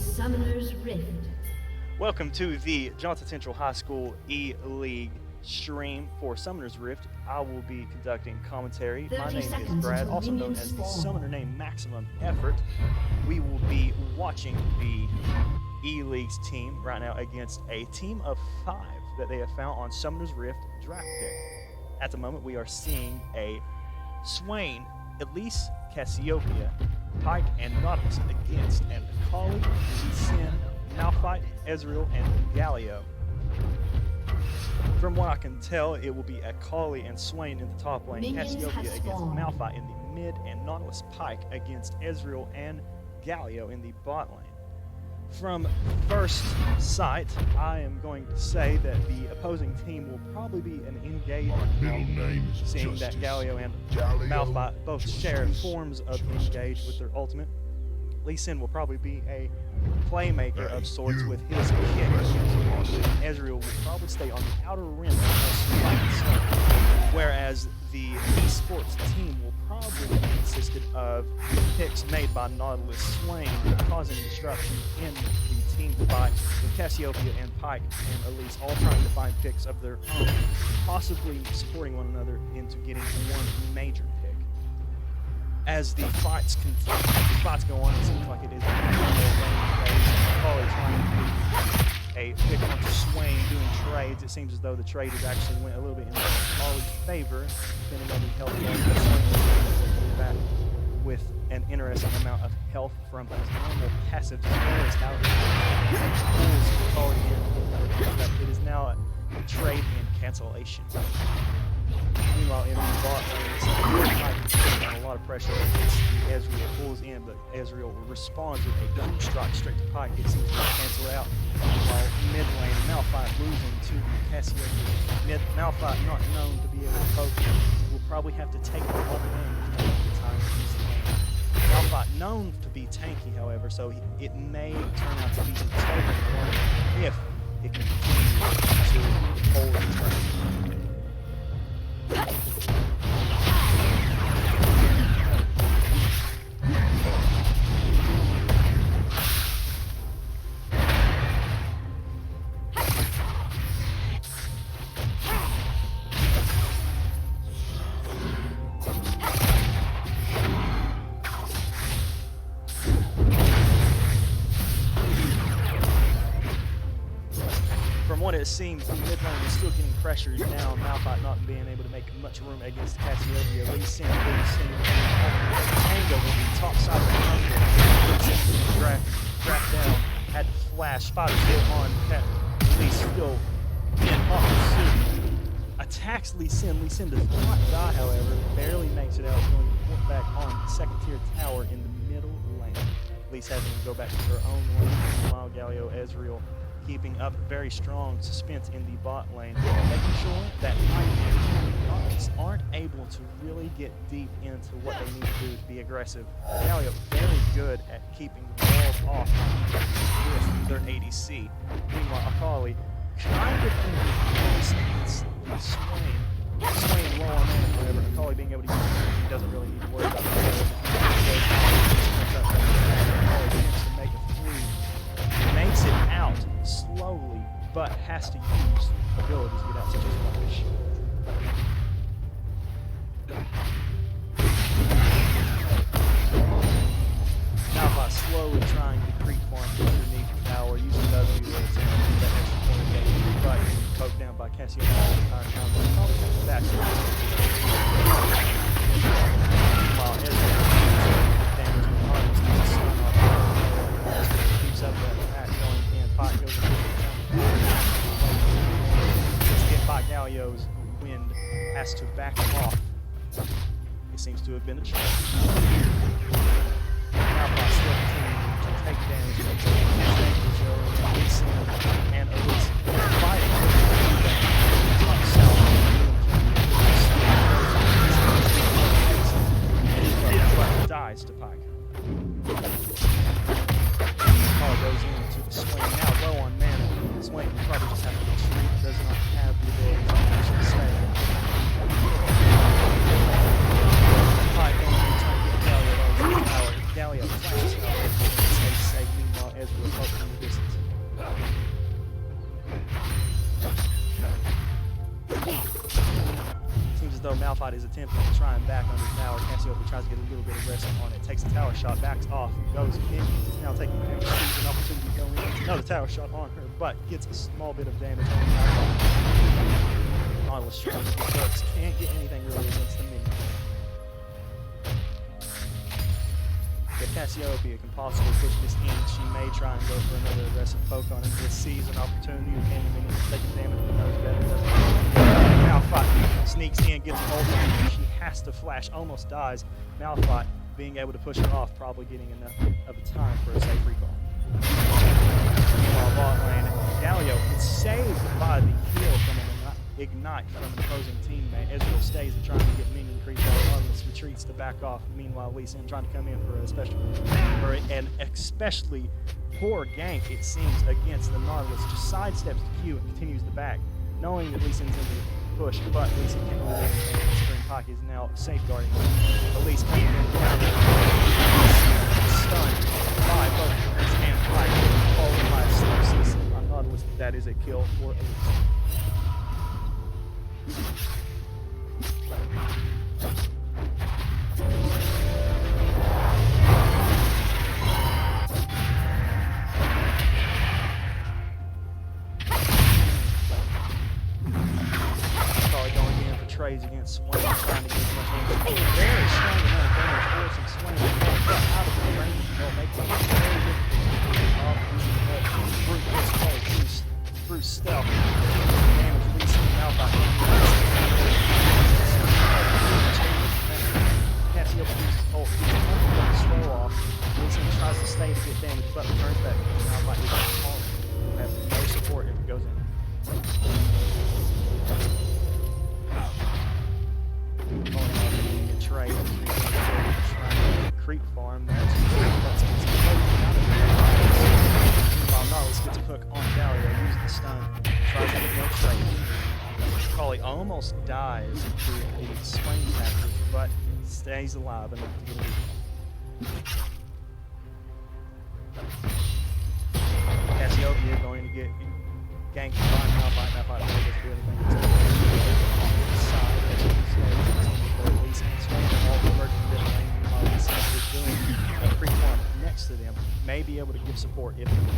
Summoner's Rift. Welcome to the Johnson Central High School E-League stream for Summoner's Rift. I will be conducting commentary. My name is Brad, also known as the Summoner name Maximum Effort. We will be watching the E-League's team right now against a team of 5 that they have found on Summoner's Rift draft pick. At the moment, we are seeing a Swain, Elise, Cassiopeia, Pike, and Nautilus against an Akali, Sin, Malphite, Ezreal, and Galio. From what I can tell, it will be Akali and Swain in the top lane, Cassiopeia against Malphite in the mid, and Nautilus Pike against Ezreal and Galio in the bot lane. From first sight, I am going to say that the opposing team will probably be an engaged seeing that Galio and Malphite both share forms of engage with their ultimate. Lee Sin will probably be a playmaker of sorts with his kick. Ezreal will probably stay on the outer rim of Spikes, whereas the eSports team will probably be consisted of picks made by Nautilus Swain, causing disruption in the team fight, with Cassiopeia and Pike and Elise all trying to find picks of their own, possibly supporting one another into getting one major pick. As the fights go on, it seems like it is Akali trying to a pick onto Swain doing trades. It seems as though the trade has actually went a little bit in Akali's favor, depending on the health of Swain back with an interesting amount of health from his normal passive as out of it is now a trade and cancellation. Meanwhile, in the bot lane, putting on a lot of pressure against Ezreal pulls in, but Ezreal responds with a gun strike straight to Pike. It seems to cancel out. While mid lane, Malphite losing to Cassiopeia. Malphite, not known to be able to poke, will probably have to take the whole game the time he's playing. Malphite known to be tanky, however, so it may turn out to be a taken one if it can continue to hold the turn. It seems the mid lane is still getting pressured down. Malphite not being able to make much room against Cassiopeia. Lee Sin Tango will be top side of the jungle. Draft down, had to flash, spotted hit on Lee still in off pursuit. Attacks Lee Sin. Lee Sin does not die, however, barely makes it out, going to back on the second tier tower in the middle lane. Lee's having to go back to her own lane, while Galio Ezreal keeping up very strong suspense in the bot lane, making sure that Nautilus aren't able to really get deep into what they need to do to be aggressive. Galio very good at keeping the walls off with their ADC. Meanwhile, Akali kind of against Swain low on mana, however, Akali being able to use it, he doesn't really need to worry about that. Make a flee, makes it out slowly, but has to use abilities to get out, such as Rush. Malphite slowly trying to creep farm underneath the tower, using W to that extra point of game, but poked down by Cassiopeia all the time. Probably comes back to while Ezreal damage and harvest is a stun off. Keeps up that attack going in. Pike goes to get by Galio's wind, has to back off. It seems to have been a choice. Malphite still continuing to take damage and Elise fighting top south. But dies to Pike. Call goes into the Swain, now low on mana. Swain probably just have to retreat, does not have the ability to actually stay. Pike going to try to get Galio. Galio flashes out. Stay safe. Meanwhile, Ezreal poke from the distance. Seems as though Malphite is attempting to try and back under the tower. Cassiopeia tries to get a little bit of rest on it. Takes a tower shot, backs off, goes in. Is now taking damage. Sees an opportunity to go in. Another tower shot on her, but gets a small bit of damage on Malphite. Nautilus trying to get hooks. Can't get anything really against the minion. If Cassiopeia can possibly push this in, she may try and go for another aggressive poke on him. Just sees an opportunity. The minion is taking damage, but knows better. Malphite sneaks in, gets an ult. She has to flash, almost dies. Malphite being able to push her off, probably getting enough of a time for a safe recall. Meanwhile, bot lane, Galio is saved by the heal from an ignite from an opposing teammate. Ezreal stays and trying to get minion creep out. Nautilus retreats to back off. Meanwhile, Lee Sin trying to come in for an especially poor gank, it seems, against the Nautilus. Just sidesteps the Q and continues to back, knowing that Lee Sin's in the push, but Lee Sin can't do anything. The Spring Pike is now safeguarding him. Elise coming in counter. Stunned by both Prince and Pike, followed by a CC on Nautilus. That is a kill for Elise. Trades against Swain, trying to get as much damage. Very strong amount of damage forcing Swain to get out of the range. They'll make it very difficult through stealth. Damage Lee Malphite. Cassiopeia uses ult. Slow off. Lee tries to stay to get damage, but returns back. Malphite is on. Will have no support if it goes in. Trade creep farm. Meanwhile, Nautilus gets a hook on Galio, uses the stun, tries to get more trade. Crawley almost dies to the Swain tactic, but stays alive enough to get a recall. Cassiopeia going to get ganked by Malphite. Malphite really doesn't do anything. On the side, as you can see, all the emerging mid lane, while Lee Sin is doing a free farm next to them, may be able to give support if needed.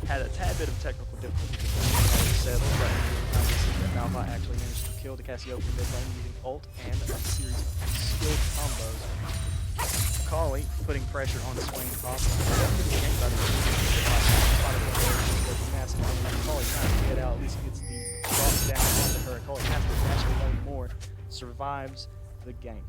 Had a tad bit of technical difficulty to settle, but Malphite actually managed to kill the Cassiopeia mid lane using ult and a series of skilled combos. Cawley putting pressure on Swain top. Massive Cawley trying to get out, at least gets the drop down onto her. Cawley has to dash away more, survives the gank.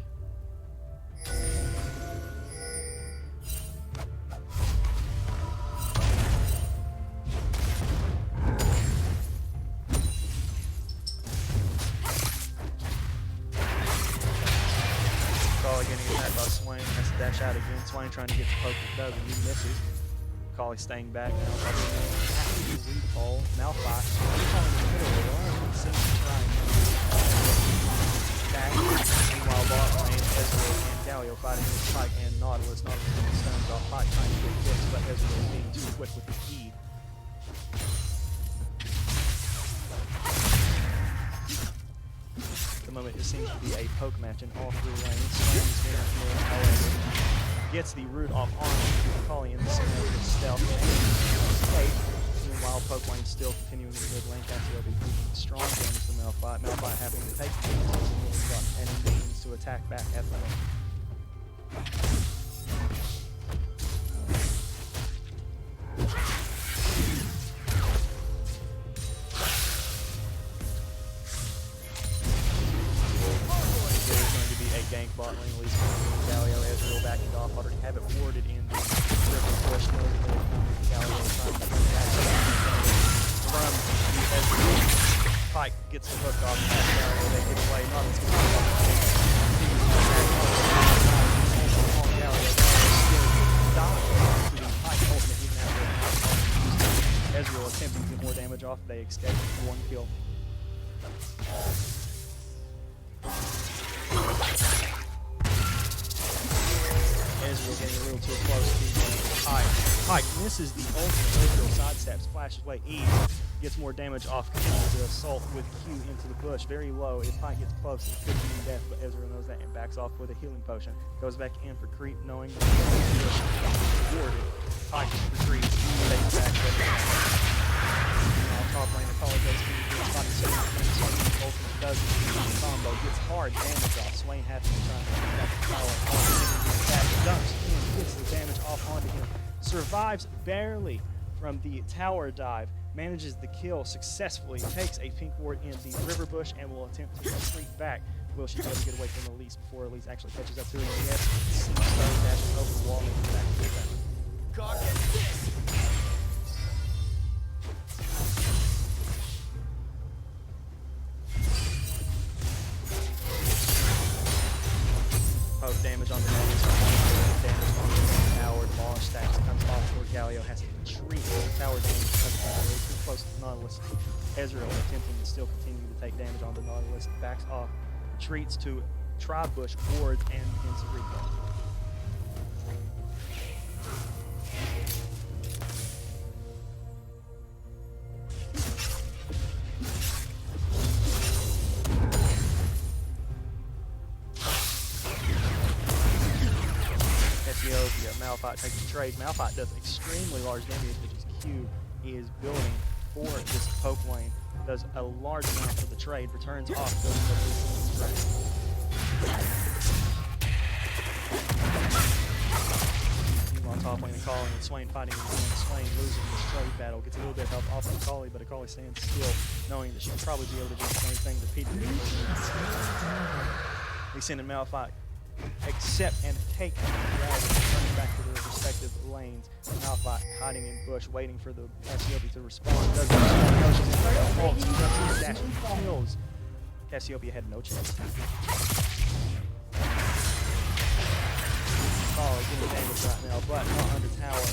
Getting attacked by Swain, has to dash out again. Swain trying to get the poke, it does, and he misses. Cawley staying back now, probably going to recall. Malphite, calling in the middle of the line, seems to try and back. Meanwhile, bot lane, Ezreal and Galio fighting with Pike and Nautilus. Nautilus getting stunned off Pike trying to get hits, but Ezreal being too quick with the E. At the moment, it seems to be a poke match in all three lanes. Swain is getting here, however. gets the root off on Akali in the center with stealth and escape. Meanwhile, Poke Lane still continuing in the mid lane. Cassiope taking strong damage to Malphite. Malphite having to take any means to attack back at the lane. Gank bot lane, at least Galio, Ezreal backing off, already have it warded in the river push. Knows that they're coming. Galio trying to back from the Ezreal. Pike gets the hook off past Galio, they get away, not as good as Galio. Still dies. Pike ultimate even after Ezreal attempting to get more damage off, they escape with 1 kill. Ezreal getting a little too close to Pike. Pike misses the ultimate. Ezreal sidesteps, flashes away, E gets more damage off the assault with Q into the bush. Very low. If Pike gets close, it could mean death, but Ezreal knows that and backs off with a healing potion. Goes back in for creep, knowing that the bush is warded. Pike retreats, takes back top lane, apologizes for the spot ultimate does the combo, gets hard damage off. Swain having to try and get back the power off. Dumps in, gets the damage off onto him. Survives barely from the tower dive. Manages the kill successfully. Takes a pink ward in the river bush and will attempt to retreat back. Will she be able to get away from Elise before Elise actually catches up to her? Yes. Dashes over the wall and back to the back. God, get this! Poke damage on the Nautilus, damage on the tower, launch stacks, comes off toward Galio, has to retreat with tower damage because of that. Way too close to the Nautilus. Ezreal attempting to still continue to take damage on the Nautilus, backs off, retreats to Tri-Bush, wards, and begins to replay. Malphite takes the trade. Malphite does extremely large damage, which is Q is building for this poke lane. Does a large amount for the trade, returns off, goes for the trade. On top lane, Akali and Swain fighting again. Swain losing this trade battle, gets a little bit of help off of Akali, but Akali stands still, knowing that she can probably be able to do the same thing repeatedly. We send in Malphite. Accept and take the dragon, running back to their respective lanes. Malphite hiding in bush, waiting for the Cassiope to respond. Does respond. She's dash kills. Cassiope had no chance. Oh, getting damage right now, but not under tower.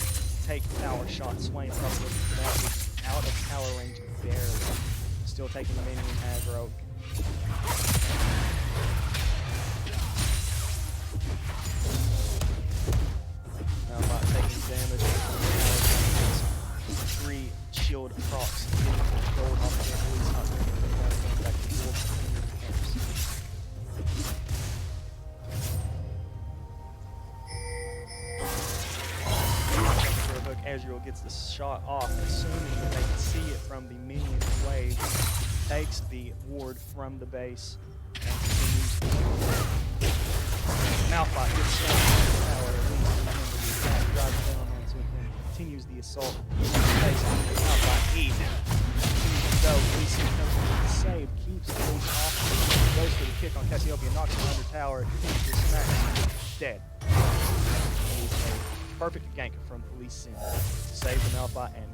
Take tower shot. Swain probably out of tower range barely. Still taking the minion aggro. Malphite taking damage. 3 shield procs. Gold off the Elise not going back to the wolf. Ezreal gets the shot off, assuming that they can see it from the minion wave. Takes the ward from the base and continues. Malphite gets shot in the tower, drives down onto him, continues the assault. Malphite eats it. So Elise comes in with the save, keeps the leash off, goes for the kick on Cassiope, knocks him under tower, continues to smack, dead. Perfect gank from Elise Sin to save the Malphite and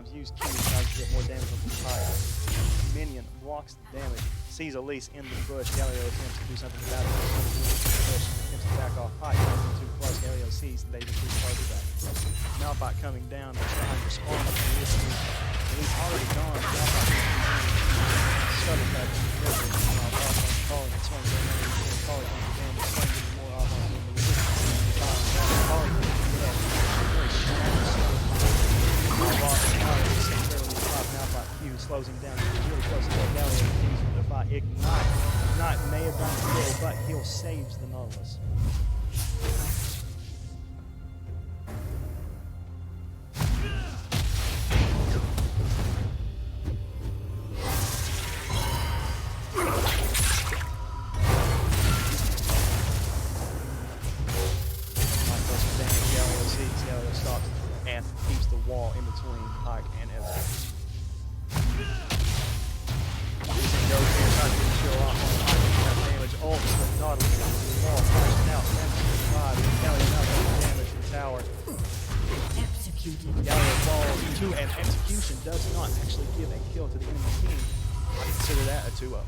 revives, use Q, tries to get more damage on the Pike. Minion blocks the damage, sees Elise in the bush. Galio attempts to do something about it. Attempts to back off. Pike comes in too close. Galio sees they just recharge back. Malphite coming down, but trying to respond to Elise. Elise already gone. Malphite scuttle back in the pressure. Calling and swing. Calling on the damage. Swing getting more off on him. The resistance. Calling very strong. Malphite Q slows him down. He's really close to that Galio. He's going to fight. Ignite. Ignite may have done the kill, but he'll saves the Nautilus. Galio stops and keeps the wall in between Pike and Ezra. Goes in, trying to get a kill off on Pike and that damage. Ults with Nautilus into the wall, flashing out, damage 5. Galio now does damage to the tower. Executed. Galio falls to an execution, does not actually give a kill to the enemy team. I consider that a 2-0.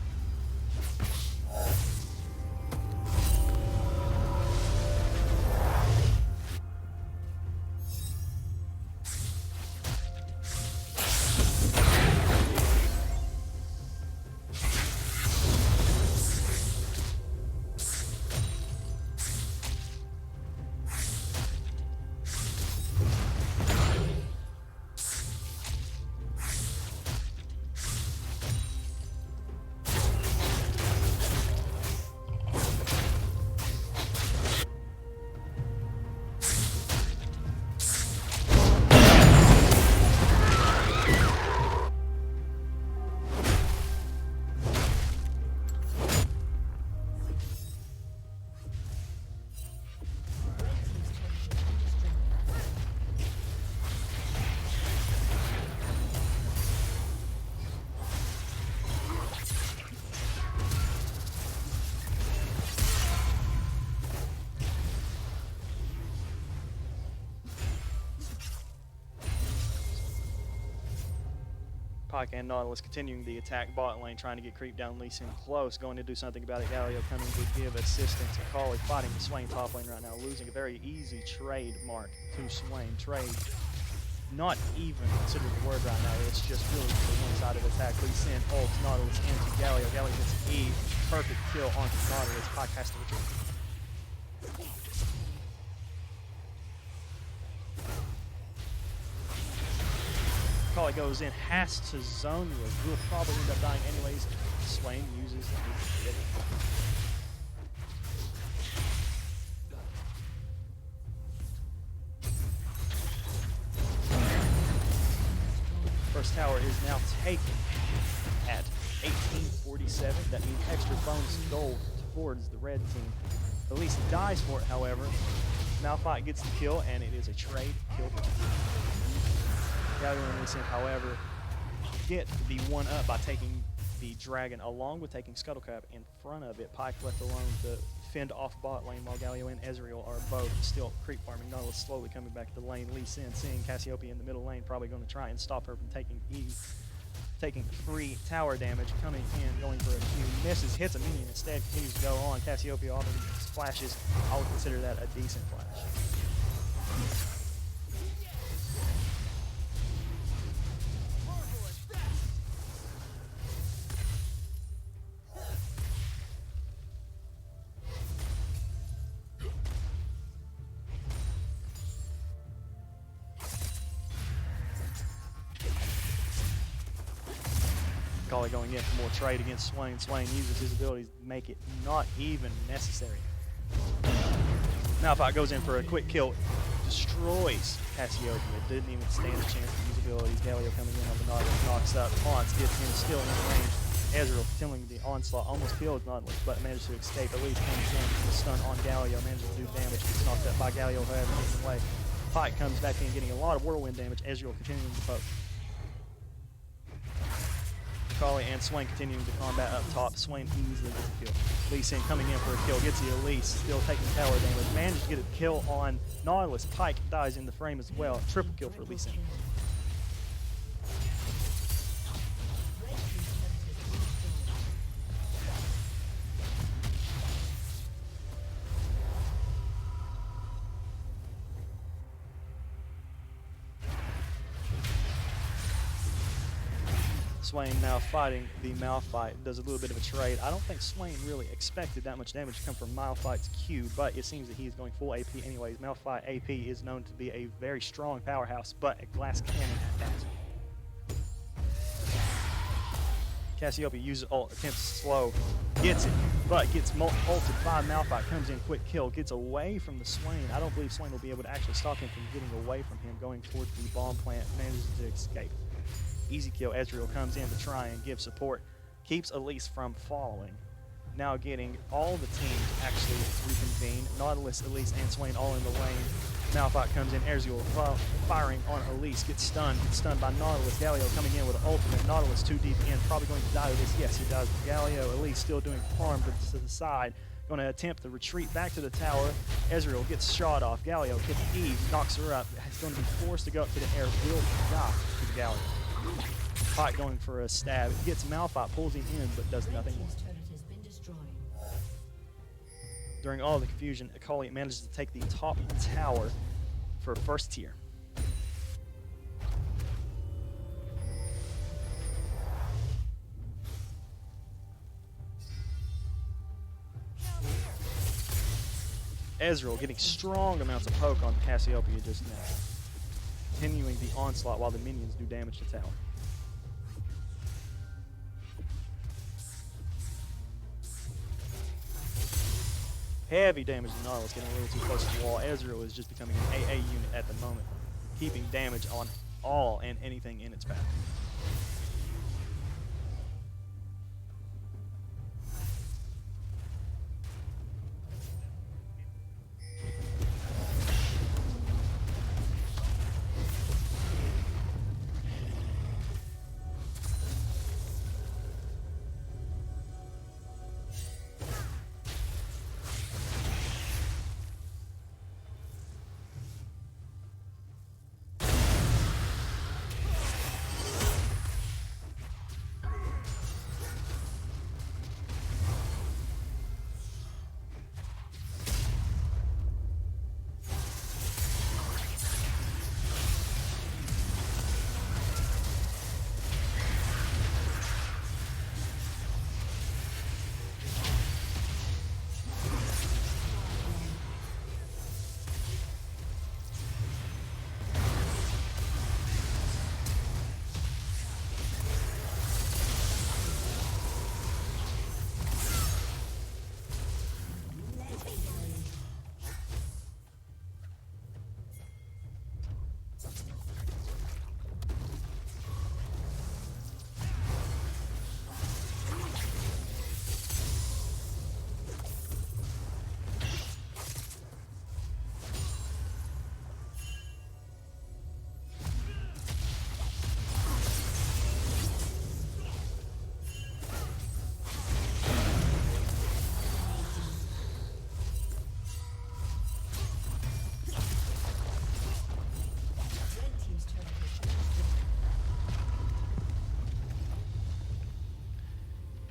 Pike and Nautilus continuing the attack bot lane, trying to get creep down Lee Sin close, going to do something about it. Galio coming to give assistance. Akali fighting the Swain top lane right now, losing a very easy trade mark to Swain. Trade, not even considered the word right now. It's just really the one-sided attack. Lee Sin ults Nautilus into Galio. Galio gets E, perfect kill onto Nautilus. Pike has to retreat. Akali goes in, has to zone you. Will probably end up dying anyways. Swain uses it. First tower is now taken at 1847. That means extra bonus gold towards the red team. At least dies for it, however. Malphite gets the kill, and it is a trade kill. Galio and Lee Sin, however, get the 1-up by taking the dragon along with taking Scuttlecrab in front of it. Pike left alone to fend off bot lane while Galio and Ezreal are both still creep farming. Nautilus slowly coming back to the lane. Lee Sin seeing Cassiopeia in the middle lane, probably going to try and stop her from taking E. Taking free tower damage, coming in, going for a Q, misses, hits a minion, instead continues to go on. Cassiopeia already splashes. I would consider that a decent flash. Akali going in for more trade against Swain. Swain uses his abilities to make it not even necessary. Malphite goes in for a quick kill, destroys Cassiopeia. Didn't even stand a chance to use abilities. Galio coming in on the Nautilus, knocks up. Haunts gets him still in range. Ezreal continuing the onslaught, almost kills Nautilus, but managed to escape. Elise comes in, the stun on Galio, manages to do damage. Gets knocked up by Galio, however, gets away. Pike comes back in, getting a lot of whirlwind damage. Ezreal continuing to poke. Akali and Swain continuing to combat up top. Swain easily gets a kill. Lee Sin coming in for a kill, gets the Elise, still taking tower damage. Manages to get a kill on Nautilus. Pike dies in the frame as well. Triple kill for Lee Sin. Swain now fighting the Malphite, does a little bit of a trade. I don't think Swain really expected that much damage to come from Malphite's Q, but it seems that he's going full AP anyways. Malphite AP is known to be a very strong powerhouse, but a glass cannon at that. Cassiopeia uses ult, attempts to slow, gets it, but gets ulted by Malphite, comes in, quick kill, gets away from the Swain. I don't believe Swain will be able to actually stop him from getting away from him, going towards the bomb plant, manages to escape. Easy kill, Ezreal comes in to try and give support, keeps Elise from following. Now getting all the teams actually reconvene. Nautilus, Elise, and Swain all in the lane. Malphite comes in, Ezreal firing on Elise, gets stunned by Nautilus. Galio coming in with an ultimate. Nautilus too deep in, probably going to die with this. Yes, he does. Galio, Elise still doing harm to the side. Going to attempt to retreat back to the tower. Ezreal gets shot off. Galio hits Eve, knocks her up. He's going to be forced to go up to the air. Will die to the Galio. Pike going for a stab. It gets Malphite, pulls him in, but does nothing more. During all the confusion, Akali manages to take the top tower for first tier. Ezreal getting strong amounts of poke on Cassiopeia just now. Continuing the onslaught while the minions do damage to tower. Heavy damage to Nautilus, getting a little too close to the wall. Ezreal is just becoming an AA unit at the moment, keeping damage on all and anything in its path.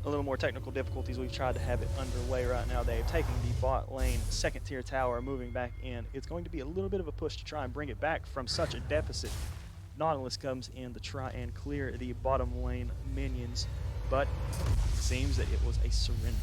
A little more technical difficulties. We've tried to have it underway right now. They've taken the bot lane second tier tower, moving back in. It's going to be a little bit of a push to try and bring it back from such a deficit. Nautilus comes in to try and clear the bottom lane minions, but it seems that it was a surrender.